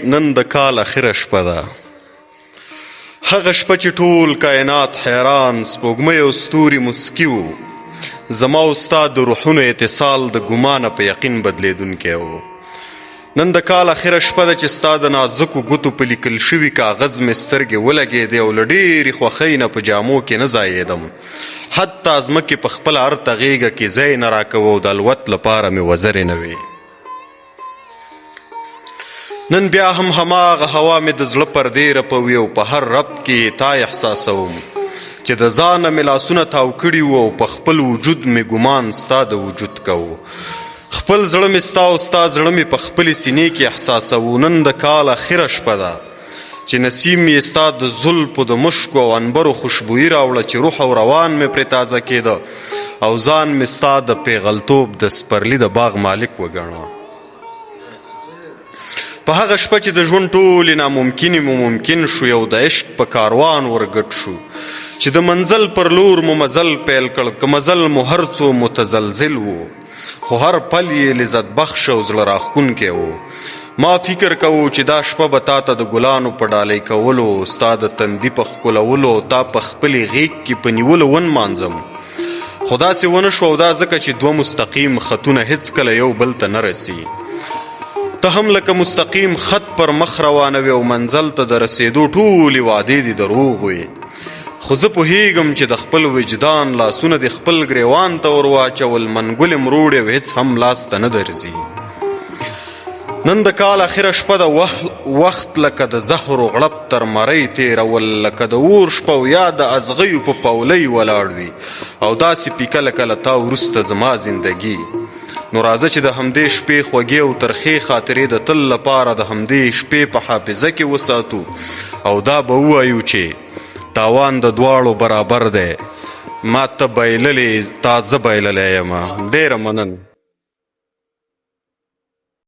نن د کال اخره شپه ده، هغه شپه چې ټول کائنات حیران، سپوږمۍ او ستوري مسکي وو. زما او ستا د روحونو اتصال د ګمانه په یقین بدلیدونکی و. نن د کال اخره شپه ده چې ستا د نازکو ګوتو په لیکل شوي کاغذ مې سترګې ولګېدې او له ډېرې خوښۍ نه په جامو کې نه ځایېدم. حتی ځمکې په خپله ارته غېږه کې ځای نه راکوه او د الوت لپاره مې وزرې نه وې. نن بیا هم هماغه هوا مې د زړه پردې رپوي او په هر رب کې تا احساسوم چې د ځانه مې لاسونه تاو کړي وو او په خپل وجود مې ګمان ستا د وجود کوو. خپل زړه مې ستا او ستا زړه مې په خپلې سینې کې احساسوو. نن د کال اخره شپه ده چې نسیم یې ستا د زلفو د مشکو او انبرو خوشبويي راوړه چې روح او روان مې پرې تازه کېده او ځان مې ستا د پیغلتوب د سپرلي د باغ مالک وګڼه. په هغه شپه چې د ژوند ټولې ناممکنې مو ممکن شو، یو د عشق په کاروان ورګډ شو چې د منزل پر لور مو مزل پیل کړ. که مزل مو هر څو متزلزل و، خو هر پل یې لذت بخش او زړه راښکونکی و. ما فکر کوو چې دا شپه به تا ته د ګلانو په ډالۍ کولو، ستا د تندي په ښکلولو او تا په خپلې غېږ کې په نیولو ونمانځم. خو داسې ونه شو او دا ځکه چې دوه مستقیم خطونه هېڅکله یو بل ته نه رسي. ته هم لکه مستقیم خط پر مخ روانوي او منزل ته د رسېدو ټولې وعدې دي دروغ وي. خو زه پوهېږم چې د خپل وجدان لاسونه د خپل ګریوان ته ور واچول منګولې مروړې او هېڅ هم لاس ته نه درځي. نن د کال اخره شپه د وخت لکه د زهرو غړپ تر مرۍ تېرول، لکه د اور شپه او یا د ازغیو په پولۍ ولاړ وي او داسې پیکه لکه له تا وروسته زما زندګي. نو راځه چې د همدې شپې خوږې او ترخې خاطرې د تل لپاره د همدې شپې په حافظه کې وساتو او دا به ووایو چې تاوان د دواړو برابر دی. ما ته بایللې تا زه بایللی یم. ډېره مننه.